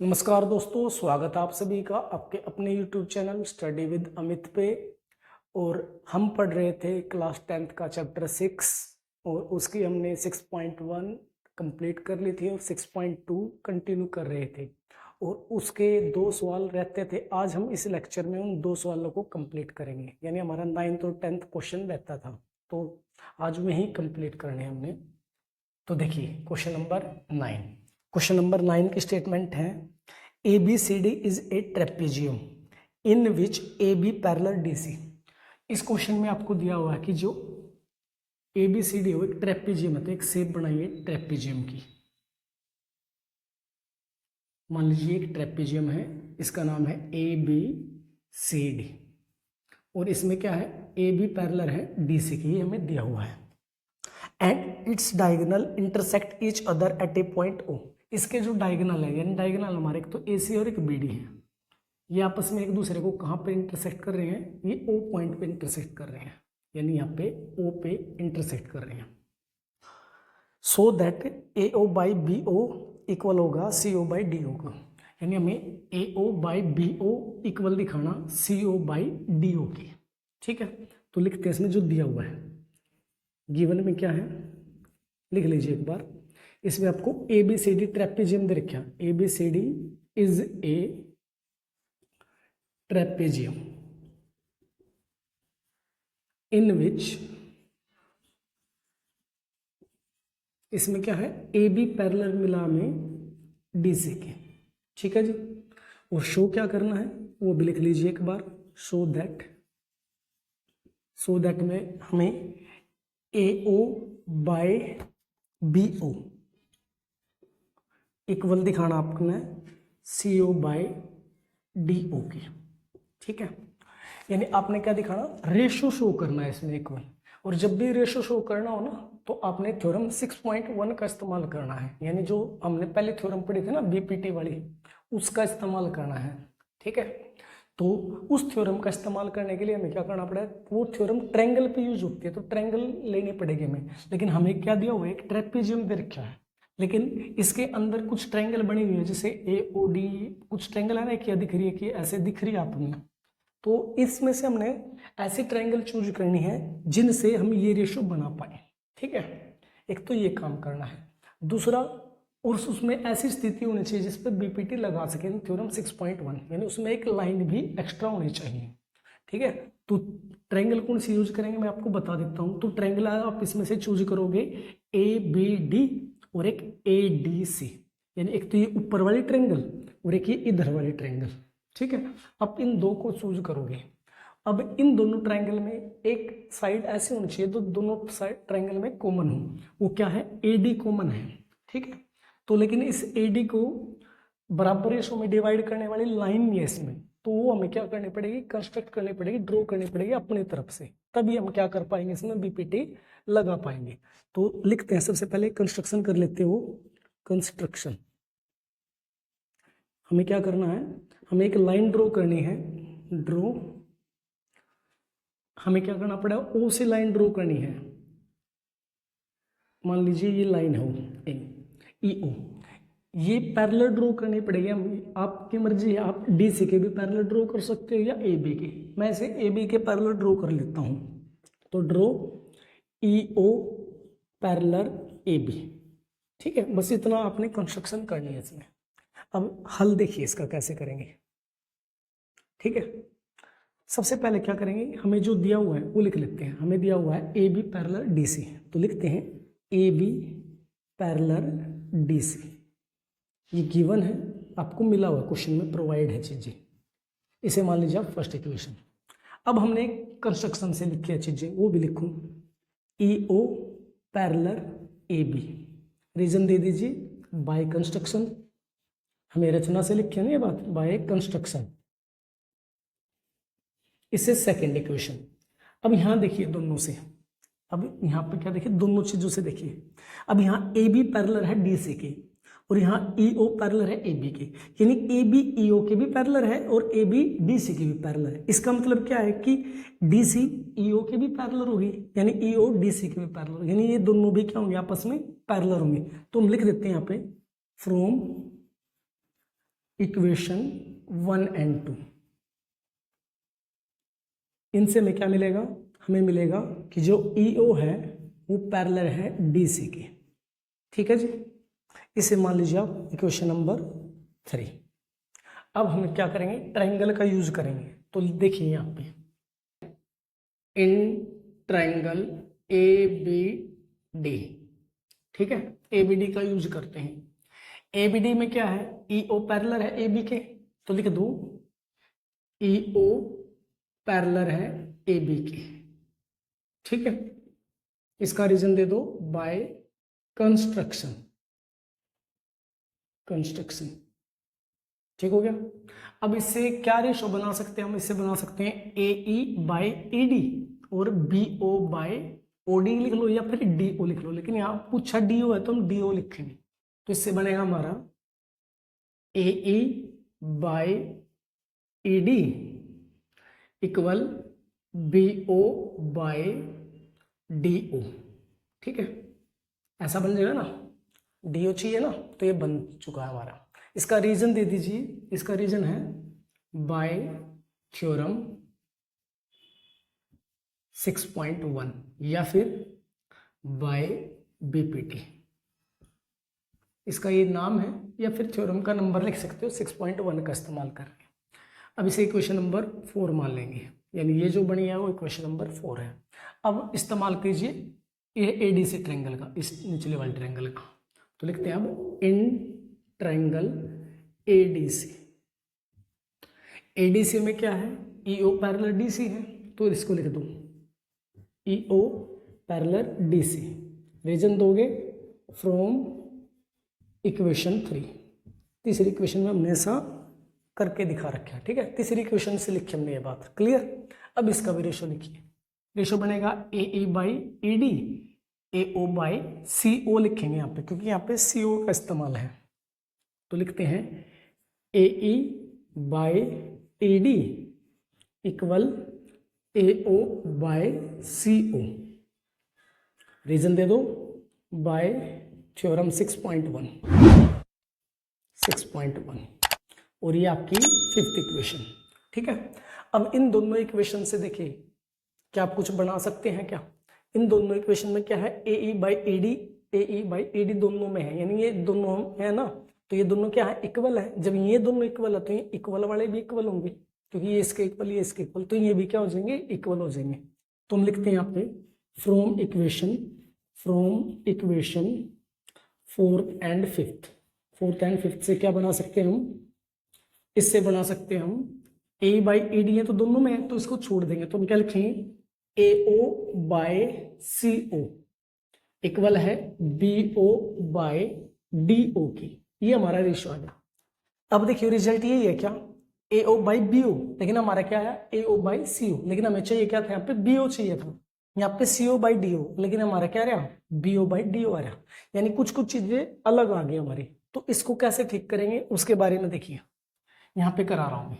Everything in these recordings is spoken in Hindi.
नमस्कार दोस्तों, स्वागत है आप सभी का आपके अपने YouTube channel study with Amit पे। और हम पढ़ रहे थे क्लास 10th का चैप्टर 6 और उसकी हमने 6.1 कंप्लीट कर ली थी और 6.2 कंटिन्यू कर रहे थे और उसके 2 सवाल रहते थे। आज हम इस लेक्चर में उन 2 सवालों को कंप्लीट करेंगे, यानी हमारा 9th और 10th क्वेश्चन रहता था, तो आज में ही कंप्लीट करने हमने। तो देखिए क्वेश्चन नंबर 9। क्वेश्चन नंबर 9 की स्टेटमेंट है ABCD is a trapezium in which AB parallel DC। इस क्वेश्चन में आपको दिया हुआ है कि जो ABCD हो एक ट्रेपेजियम है, तो एक शेप बनाइए ट्रेपेजियम की। मान लीजिए एक ट्रेपेजियम है, इसका नाम है ABCD और इसमें क्या है, AB पैरेलल है DC की, हमें दिया हुआ है। And its diagonal intersect each other at A point O। इसके जो डायगोनल है, यानी डायगोनल हमारे एक तो AC और एक BD है, ये आपस में एक दूसरे को कहाँ पे इंटरसेक्ट कर रहे हैं, ये O पॉइंट पे इंटरसेक्ट कर रहे हैं, यानी यहाँ पे O पे इंटरसेक्ट कर रहे हैं। So that AO by BO equal होगा CO बाई DO का, यानी हमें AO बाई BO इक्वल दिखाना CO बाई DO की। ठीक है, तो लिखते हैं इसमें जो दिया हुआ है, गिवन में क्या है लिख लीजिए एक बार। इसमें आपको ABCD ट्रेपेजियम दे रखा है, ABCD इज ए ट्रेपेजियम इन विच, इसमें क्या है AB पैरेलल मिला में DC के। ठीक है जी, और शो क्या करना है वो भी लिख लीजिए एक बार। सो दैट में हमें AO बाय BO इक्वल दिखाना आपने CO बाय DO की। ठीक है, यानी आपने क्या दिखाना, रेशो शो करना है इसमें इक्वल। और जब भी रेशो शो करना हो ना, तो आपने थ्योरम 6.1 का इस्तेमाल करना है, यानी जो हमने पहले थ्योरम पढ़ी थी ना BPT वाली, उसका इस्तेमाल करना है। ठीक है, तो उस थ्योरम का इस्तेमाल करने के लिए हमें क्या करना पड़ेगा, वो थ्योरम ट्रायंगल पे यूज होती है, तो ट्रायंगल लेनी पड़ेगी हमें। लेकिन हमें क्या दिया हुआ है, एक ट्रेपेजियम दे रखा है, लेकिन इसके अंदर कुछ ट्रायंगल बनी हुई है, जैसे AOD कुछ ट्रायंगल है ना, क्या दिख रही है कि ऐसे दिख रही है आपने, तो इसमें से हमने ऐसे ट्रायंगल चूज करनी है जिनसे हम ये रेशो बना पाए। ठीक है, एक तो ये काम करना है। दूसरा, और उसमें ऐसी स्थिति होनी चाहिए जिस पर BPT लगा सके थ्योरम 6.1, यानी उसमें एक लाइन भी एक्स्ट्रा होनी चाहिए। ठीक है, तो ट्रायंगल कौन सी यूज करेंगे मैं आपको बता देता हूँ। तो ट्रायंगल आप इसमें से चूज करोगे ABD और एक ADC, यानी एक तो ये ऊपर वाली ट्रायंगल और एक ये इधर वाली ट्रायंगल। ठीक है, अब इन दो को चूज करोगे। अब इन दोनों ट्रायंगल में एक साइड ऐसे होनी चाहिए तो दोनों साइड ट्रायंगल में कॉमन हो, वो क्या है AD कॉमन है। ठीक है, तो लेकिन इस AD को बराबर रेशो में डिवाइड करने वाली लाइन नहीं है इसमें, तो वो हमें क्या करनी पड़ेगी, कंस्ट्रक्ट करनी पड़ेगी, ड्रॉ करनी पड़ेगी अपनी तरफ से, तभी हम क्या कर पाएंगे, इसमें BPT लगा पाएंगे। तो लिखते हैं, सबसे पहले कंस्ट्रक्शन कर लेते हो। कंस्ट्रक्शन हमें क्या करना है, हमें एक लाइन ड्रॉ करनी है। ड्रॉ, हमें क्या करना पड़ेगा, O से लाइन ड्रॉ करनी है। मान लीजिए ये लाइन है EO, ये पैरेलल ड्रॉ करनी पड़ेगी। हम आपकी मर्जी है, आप DC के भी पैरेलल ड्रॉ कर सकते हो या AB के। मैं इसे AB के पैरेलल ड्रॉ कर लेता हूँ, तो ड्रॉ EO पैरेलल AB। ठीक है, बस इतना आपने कंस्ट्रक्शन करनी है इसमें। अब हल देखिए इसका कैसे करेंगे। ठीक है, सबसे पहले क्या करेंगे, हमें जो दिया हुआ है वो लिख लेते हैं। हमें दिया हुआ है AB पैरेलल DC, तो लिखते हैं AB पैरेलल DC। ये गिवन है, आपको मिला हुआ क्वेश्चन में प्रोवाइड है चीजें। इसे मान लीजिए आप फर्स्ट इक्वेशन। अब हमने कंस्ट्रक्शन से लिखी है चीजें, वो भी लिखूं। EO पैरेलल AB, रीजन दे दीजिए बाय कंस्ट्रक्शन। हमें रचना से लिखे ना ये बात, बाय कंस्ट्रक्शन। इससे सेकेंड इक्वेशन। अब यहां देखिए दोनों से, अब यहाँ पे क्या देखिए, दोनों चीजों से देखिए। अब यहाँ AB पैरेलल है DC के और यहाँ EO पैरेलल है AB के, यानी AB EO के भी पैरेलल है और AB DC के भी पैरेलल है। इसका मतलब क्या है कि DC EO के भी पैरेलल होगी, यानी EO DC के भी पैरेलल, यानी ये दोनों भी क्या होंगे, आपस में पैरेलल होंगे। तो हम लिख देते हैं यहाँ पे फ्रॉम इक्वेशन 1 एंड 2। इनसे हमें क्या मिलेगा, हमें मिलेगा कि जो EO है वो पैरेलल है DC के। ठीक है जी, इसे मान लीजिए आप इक्वेशन नंबर 3। अब हम क्या करेंगे, ट्रायंगल का यूज करेंगे। तो देखिए यहाँ पे इन ट्रायंगल ABD, ठीक है, ABD का यूज करते हैं। ABD में क्या है, EO पैरेलल है AB के, तो लिख दो EO पैरेलल है AB के। ठीक है, इसका रीजन दे दो बाय कंस्ट्रक्शन। ठीक हो गया। अब इससे क्या रेशो बना सकते हैं हम, इससे बना सकते हैं AE/AD और BO बाय OD लिख लो या फिर DO लिख लो, लेकिन यहाँ पूछा DO है तो हम DO लिखेंगे। तो इससे बनेगा हमारा AE/AD इक्वल BO/DO। ठीक है, ऐसा बन जाएगा ना, DO चाहिए ना, तो ये बन चुका है हमारा। इसका रीजन दे दीजिए, इसका रीजन है बाय थ्योरम 6.1 या फिर बाय BPT। इसका ये नाम है या फिर थ्योरम का नंबर लिख सकते हो, 6.1 का इस्तेमाल कर रहे हैं। अब इसे इक्वेशन नंबर 4 मान लेंगे, यानी ये जो बनी है वो इक्वेशन नंबर 4 है। अब इस्तेमाल कीजिए ADC ट्रायंगल का, इस निचले वाले ट्रायंगल का। तो लिखते हैं अब इन ट्रायंगल ADC में क्या है, EO पैरेलल DC है, तो इसको लिख दो EO पैरेलल DC। रीजन दोगे फ्रॉम इक्वेशन 3। तीसरी इक्वेशन में हमने ऐसा करके दिखा रखा है। ठीक है, तीसरी इक्वेशन से लिखी हमने ये बात, क्लियर। अब इसका भी रेशो लिखिए, रेशो बनेगा AE/AD, AO/CO लिखेंगे यहाँ पे, क्योंकि यहाँ पे CO का इस्तेमाल है। तो लिखते हैं AE/AD इक्वल AO/CO। रीजन दे दो बाय थ्योरम 6.1 और ये आपकी 5th इक्वेशन। ठीक है, अब इन दोनों इक्वेशन से देखिए क्या आप कुछ बना सकते हैं क्या। इन दोनों इक्वेशन में क्या है, AE/AD दोनों में है, यानी ये दोनों है ना, तो ये दोनों क्या है, इक्वल है। जब ये दोनों इक्वल है तो ये इक्वल वाले भी इक्वल होंगे, क्योंकि ये इसके इक्वल ये इसके इक्वल, तो ये भी क्या हो जाएंगे, इक्वल हो जाएंगे। तो हम लिखते हैं यहाँ पे from equation 4th and 5th से क्या बना सकते हैं हम, इससे बना सकते हैं हम AE/AD है तो दोनों में है, तो इसको छोड़ देंगे। तो हम क्या लिखेंगे, AO/CO इक्वल है BO/DO की। ये हमारा रेशियो आ गया। अब देखिए रिजल्ट यही है क्या, AO/BO, लेकिन हमारा क्या है AO/CO, लेकिन हमें चाहिए क्या था, यहाँ पे BO चाहिए था, यहाँ पे CO/DO, लेकिन हमारा क्या रहा, BO/DO आ रहा। यानी कुछ कुछ चीजें अलग आ गई हमारी। तो इसको कैसे ठीक करेंगे उसके बारे में देखिए, यहाँ पे करा रहा हूं मैं,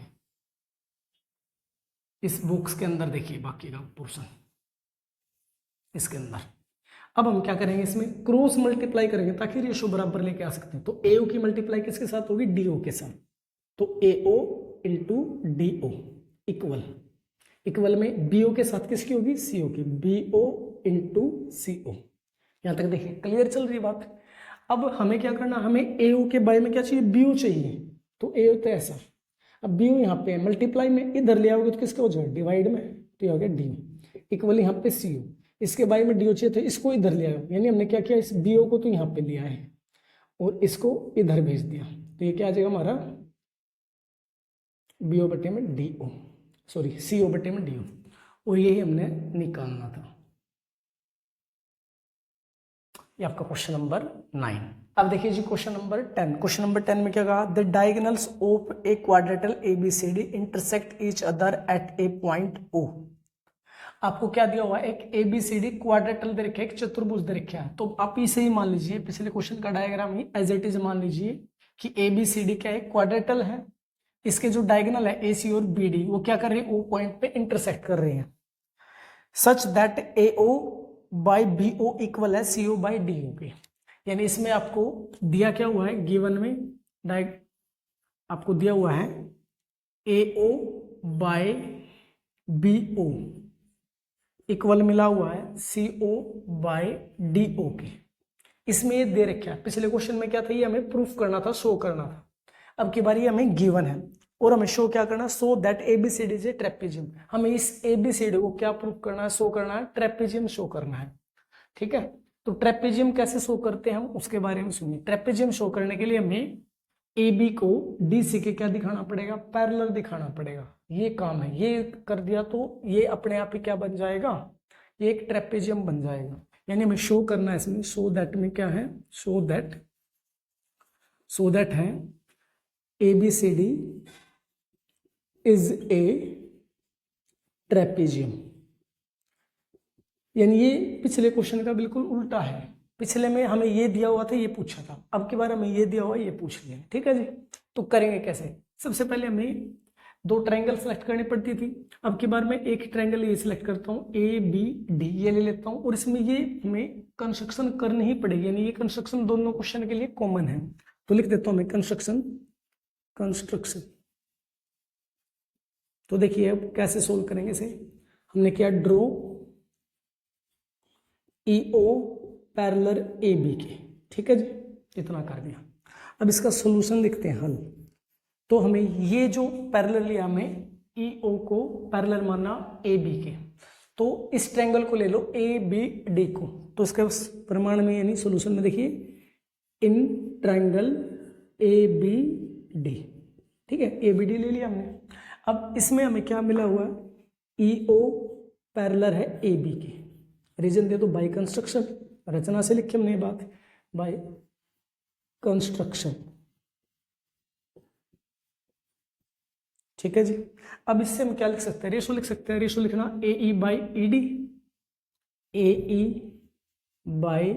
इस बुक्स के अंदर देखिए बाकी का पोर्शन इसके अंदर। अब हम क्या करेंगे, इसमें क्रॉस मल्टीप्लाई करेंगे ताकि रेशो बराबर लेके आ सकते हैं। तो AO की मल्टीप्लाई किसके साथ होगी, DO के साथ। तो AO इंटू DO इक्वल में BO के साथ किसकी होगी, CO की, BO इंटू CO। यहां तक देखिए क्लियर चल रही बात। अब हमें क्या करना, हमें AO के बाय में क्या चाहिए, BO चाहिए। तो AO तो ऐसा, अब BO यहाँ पे मल्टीप्लाई में इधर ले आओगे तो किसके हो जाएगा, डिवाइड में, तो ये हो गया DO इक्वल यहाँ पे CO। इसके बारे में DO चाहिए तो इसको इधर ले आयो, यानी हमने क्या किया, इस BO को तो यहाँ पे लिया है और इसको इधर भेज दिया। तो ये क्या आ जाएगा हमारा BO बटे में DO, सॉरी CO बटे में DO, और यही हमने निकालना था। ये आपका क्वेश्चन नंबर 9। अब देखिए जी क्वेश्चन नंबर 10। क्वेश्चन नंबर 10 में क्या कहा, the diagonals of A quadrilateral ABCD intersect each other at A point O। आपको क्या दिया हुआ है, एक ABCD क्वाड्रेटल दे रखा है, एक चतुर्भुज दे रखा है। तो आप इसे ही मान लीजिए, पिछले क्वेश्चन का डायग्राम ही एज इट इज मान लीजिए कि ABCD क्या है, क्वाड्रेटल है। इसके जो डायगोनल है AC और BD वो क्या कर रहे हैं, O पॉइंट पे इंटरसेक्ट कर रहे हैं, सच दैट AO/BO इक्वल है CO/DO के। यानी इसमें आपको दिया क्या हुआ है, गिवन में आपको दिया हुआ है AO बाय BO इक्वल मिला हुआ है CO बाय DO के। इसमें ये दे रखा है, पिछले क्वेश्चन में क्या था, ये हमें प्रूफ करना था, शो करना था। अब की बार ये हमें गिवन है और हमें शो क्या करना है, so that ABCD is a trapezium. हमें इस ABCD को क्या प्रूफ करना है, शो करना है, ट्रेपेजियम शो करना है। ठीक है, तो ट्रेपेजियम कैसे शो करते हैं हम उसके बारे में सुनिए। ट्रेपेजियम शो करने के लिए हमें AB को DC के क्या दिखाना पड़ेगा, पैरेलल दिखाना पड़ेगा। ये काम है, ये कर दिया तो ये अपने आप ही क्या बन जाएगा, ये एक ट्रेपेजियम बन जाएगा। यानी हमें शो करना है इसमें, सो दैट में क्या है, सो दैट है ABCD इज ए ट्रेपेजियम। यानी ये पिछले क्वेश्चन का बिल्कुल उल्टा है। पिछले में हमें ये दिया हुआ था, ये पूछा था, अब की बार हमें ये दिया हुआ, ये पूछ लिया। ठीक है जी, तो करेंगे कैसे, सबसे पहले हमें दो ट्रायंगल सेलेक्ट करनी पड़ती थी। अब की बार मैं एक ट्रायंगल ये सिलेक्ट करता हूँ ABD, ये ले लेता हूँ और इसमें ये हमें कंस्ट्रक्शन करनी ही पड़ेगी। यानी ये कंस्ट्रक्शन दोनों क्वेश्चन के लिए कॉमन है, तो लिख देता हूँ मैं कंस्ट्रक्शन। तो देखिए अब कैसे सोल्व करेंगे इसे। हमने किया ड्रॉ EO पैरेलल AB के, ठीक है जी, इतना कर दिया। अब इसका सोल्यूशन लिखते हैं, हल। तो हमें ये जो पैरेलल लिया, हमें EO को पैरेलल माना AB के, तो इस ट्रायंगल को ले लो ABD को, तो इसके प्रमाण में यानी सोल्यूशन में देखिए इन ट्रायंगल ABD, ठीक है, ABD ले लिया हमने। अब इसमें हमें क्या मिला हुआ है, EO पैरेलल है AB के, रीजन दे दो बाय कंस्ट्रक्शन, रचना से लिखी हमने ये बात, बाय कंस्ट्रक्शन। ठीक है जी, अब इससे हम क्या लिख सकते हैं, रेशो लिख सकते हैं। रेशो लिखना AE by ED, AE by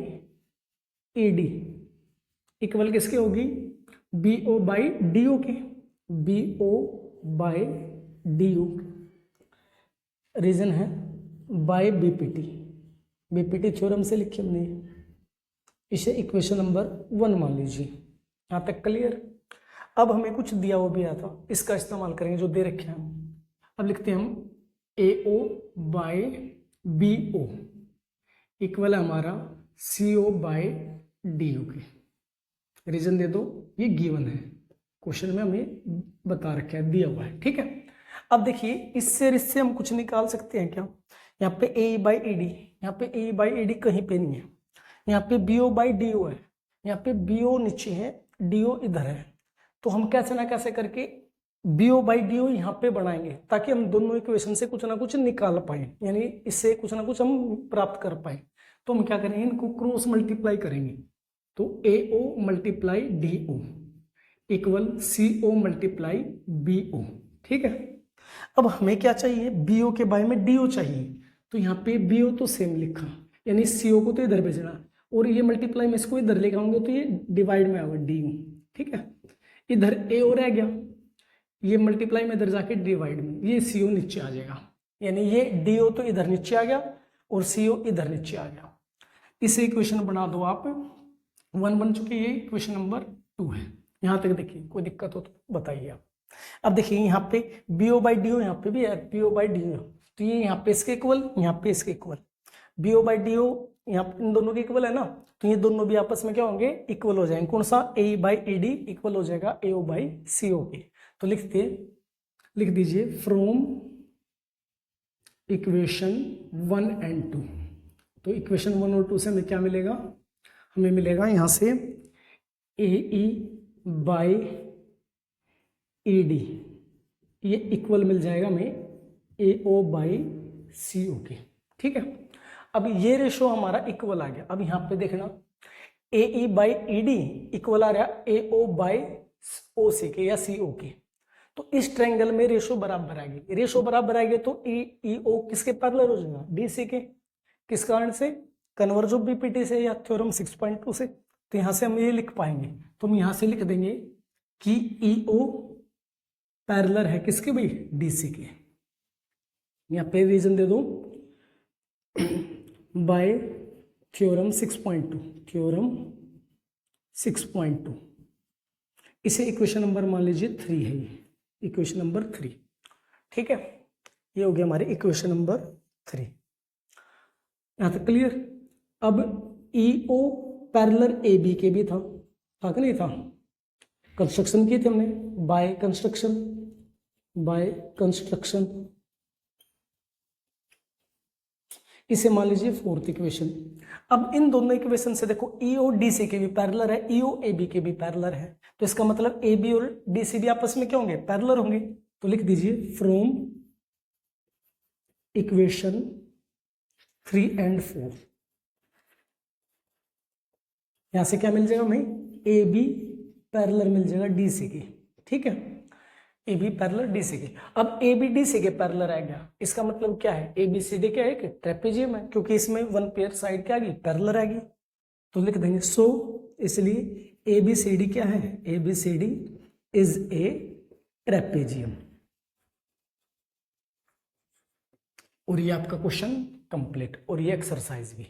ED equal किसके होगी, BO बाई DO के, BO बाई DO। रीजन है बाय BPT थ्योरम से लिखी हमने, इसे इक्वेशन नंबर 1 मान लीजिए। यहां तक क्लियर। अब हमें कुछ दिया हुआ भी आता, इसका इस्तेमाल करेंगे जो दे रखे हैं। अब लिखते हैं हम AO बाय BO इक्वल है हमारा CO बाय DO के। रीजन दे दो, ये गिवन है, क्वेश्चन में हमें बता रखा है, दिया हुआ है। ठीक है, अब देखिए इससे हम कुछ निकाल सकते हैं क्या। यहाँ पे AE बाई ED, यहाँ पे AE बाई ED कहीं पे नहीं है, यहाँ पे BO बाई DO है, यहाँ पे BO नीचे है, DO इधर है। तो हम कैसे ना कैसे करके BO बाई DO यहाँ पे बनाएंगे ताकि हम दोनों इक्वेशन से कुछ ना कुछ निकाल पाए, यानी इससे कुछ ना कुछ हम प्राप्त कर पाए। तो हम क्या करेंगे, इनको क्रॉस मल्टीप्लाई करेंगे। तो AO multiply DO equal CO multiply BO। ठीक है, अब हमें क्या चाहिए, BO के बारे में DO चाहिए, तो यहाँ पे BO तो सेम लिखा, यानी CO को तो इधर भेजना और ये मल्टीप्लाई में इसको इधर लेके आऊंगे तो ये डिवाइड में आएगा DO। ठीक है, इधर AO रह गया, ये मल्टीप्लाई में इधर जाके डिवाइड में, ये CO नीचे आ जाएगा, यानी ये DO तो इधर नीचे आ गया और CO इधर नीचे आ गया। इसे इक्वेशन बना दो आप, 1 बन चुकी है, ये इक्वेशन नंबर 2 है। यहां तक देखिए, कोई दिक्कत हो तो बताइए आप। अब देखिए यहाँ पे BO बाई DO, यहाँ पे भी है BO बाई DO, तो ये यहाँ पे इसके इक्वल, यहाँ पे इसके इक्वल, BO बाई DO यहाँ इन दोनों के इक्वल है ना, तो ये दोनों भी आपस में क्या होंगे, इक्वल हो जाएंगे। कौन सा, AE बाई ED इक्वल हो जाएगा AO बाई CO के। तो लिख दीजिए फ्रॉम इक्वेशन 1 एंड 2। तो इक्वेशन 1 और 2 से हमें क्या मिलेगा, हमें मिलेगा यहाँ से AE बाई ED, ये इक्वल मिल जाएगा हमें AO बाई CO के। ठीक है, अब ये रेशो हमारा इक्वल आ गया। अब यहाँ पे देखना AE बाई ED इक्वल आ रहा AO बाई OC के या CO के, तो इस ट्रायंगल में रेशो बराबर आएगी। रेशो बराबर आएगी तो EO किसके पैरेलल हो जाएगा, DC के। किस कारण से, कन्वर्ज ऑफ BPT से या थ्योरम 6.2 से। तो यहां से हम ये लिख पाएंगे, तो हम यहां से लिख देंगे कि EO पैरेलल है किसके भाई, DC के। यहाँ पे रीजन दे दो बाय थ्योरम 6.2, थ्योरम 6.2 इसे इक्वेशन नंबर मान लीजिए 3 है, ये इक्वेशन नंबर 3। ठीक है, ये हो गया हमारे इक्वेशन नंबर 3। यहां तक क्लियर। अब EO पैरेलल AB के भी था कि नहीं था? कंस्ट्रक्शन की थी हमने बाय कंस्ट्रक्शन। इसे मान लीजिए 4th इक्वेशन। अब इन दोनों इक्वेशन से देखो EO DC के भी पैरेलल है, EO AB के भी पैरेलल है, तो इसका मतलब AB और DC भी आपस में क्या होंगे? पैरेलल होंगे। तो लिख दीजिए फ्रॉम इक्वेशन 3 and 4, यहां से क्या मिल जाएगा हमें? AB पैरेलल मिल जाएगा DC की। ठीक है, AB पैरेलल DC की। अब AB DC के पैरेलल आ गया, इसका मतलब क्या है? ABCD क्या है? एक ट्रेपेजियम है, क्योंकि इसमें वन पेयर साइड क्या आ गई? पैरेलल आ गई। तो लिख देंगे सो, इसलिए ABCD क्या है? ABCD is a trapezium. और ये आपका क्वेश्चन कंप्लीट, और ये एक्सरसाइज भी।